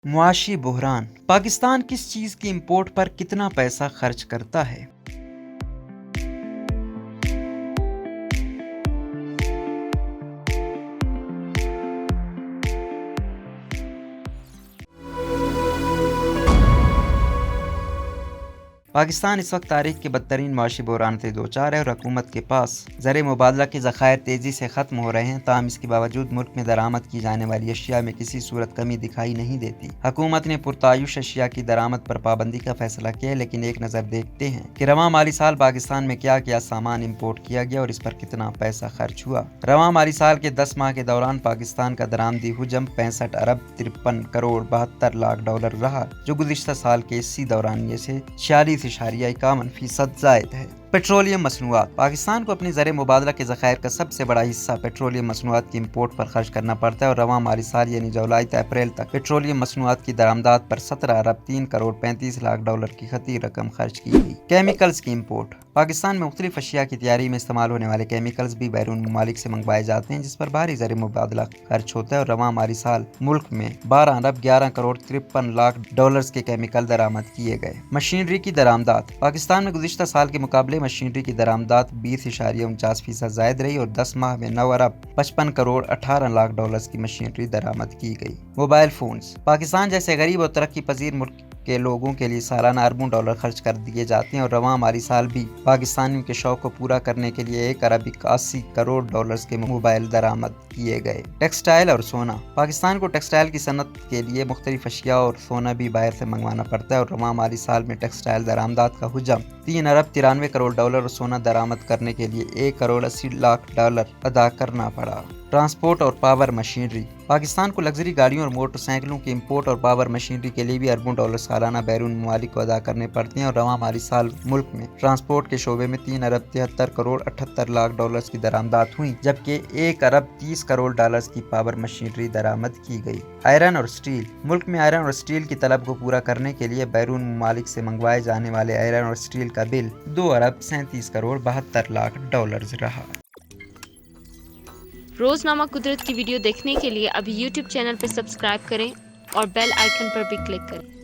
معاشی بحران۔ پاکستان کس چیز کی امپورٹ پر کتنا پیسہ خرچ کرتا ہے؟ پاکستان اس وقت تاریخ کے بدترین معاشی بحران سے دوچار ہے اور حکومت کے پاس زر مبادلہ کے ذخائر تیزی سے ختم ہو رہے ہیں، تاہم اس کے باوجود ملک میں درآمد کی جانے والی اشیاء میں کسی صورت کمی دکھائی نہیں دیتی۔ حکومت نے پرتعیش اشیاء کی درآمد پر پابندی کا فیصلہ کیا ہے، لیکن ایک نظر دیکھتے ہیں کہ رواں مالی سال پاکستان میں کیا کیا سامان امپورٹ کیا گیا اور اس پر کتنا پیسہ خرچ ہوا۔ رواں مالی سال کے 10 ماہ کے دوران پاکستان کا درآمدی حجم 65 ارب 53 کروڑ 72 لاکھ ڈالر رہا، جو گزشتہ سال کے اسی دورانیے سے 46.51% زائد ہے۔ پیٹرولیم مصنوعات۔ پاکستان کو اپنی زر مبادلہ کے ذخائر کا سب سے بڑا حصہ پیٹرولیم مصنوعات کی امپورٹ پر خرچ کرنا پڑتا ہے اور رواں مالی سال یعنی جولائی تا اپریل تک پیٹرولیم مصنوعات کی درآمدات پر 17 ارب 3 کروڑ 35 لاکھ ڈالر کی خطیر رقم خرچ کی گئی۔ کیمیکلز کی امپورٹ۔ پاکستان میں مختلف اشیاء کی تیاری میں استعمال ہونے والے کیمیکلز بھی بیرون ممالک سے منگوائے جاتے ہیں، جس پر بھاری زر مبادلہ خرچ ہوتا ہے اور رواں مالی سال ملک میں 12 ارب 11 کروڑ 53 لاکھ ڈالرز کے کیمیکل درآمد کیے گئے۔ مشینری کی درآمدات۔ پاکستان میں گزشتہ سال کے مقابلے مشینری کی درآمدات 20.49% زائد رہی اور 10 ماہ میں 9 ارب 55 کروڑ 18 لاکھ ڈالرز کی مشینری درآمد کی گئی۔ Mobile phones. پاکستان جیسے غریب اور ترقی پذیر ملک کے لوگوں کے لیے سالانہ اربوں ڈالر خرچ کر دیے جاتے ہیں اور رواں مالی سال بھی پاکستانیوں کے شوق کو پورا کرنے کے لیے 1 ارب 81 کروڑ ڈالرز کے موبائل درآمد کیے گئے۔ ٹیکسٹائل اور سونا۔ پاکستان کو ٹیکسٹائل کی صنعت کے لیے مختلف اشیاء اور سونا بھی باہر سے منگوانا پڑتا ہے اور رواں مالی سال میں ٹیکسٹائل درآمدات کا حجم 3 ارب 93 کروڑ ڈالر اور سونا درآمد کرنے کے لیے 1 کروڑ 80 لاکھ ڈالر ادا کرنا پڑا۔ ٹرانسپورٹ اور پاور مشینری۔ پاکستان کو لگژری گاڑیوں اور موٹر سائیکلوں کی امپورٹ اور پاور مشینری کے لیے بھی اربوں ڈالر سالانہ بیرون ممالک کو ادا کرنے پڑتے ہیں اور رواں مالی سال ملک میں ٹرانسپورٹ کے شعبے میں 3 ارب 73 کروڑ 78 لاکھ ڈالرز کی درآمدات ہوئیں، جبکہ 1 ارب 30 کروڑ ڈالرز کی پاور مشینری درآمد کی گئی۔ آئرن اور سٹیل۔ ملک میں آئرن اور سٹیل کی طلب کو پورا کرنے کے لیے بیرون ممالک سے منگوائے جانے والے آئرن اور سٹیل کا بل 2 ارب 37 کروڑ 72 لاکھ ڈالرز رہا۔ روزنامہ قدرت کی ویڈیو دیکھنے کے لیے ابھی یوٹیوب چینل پہ سبسکرائب کریں اور بیل آئیکن پر بھی کلک کریں۔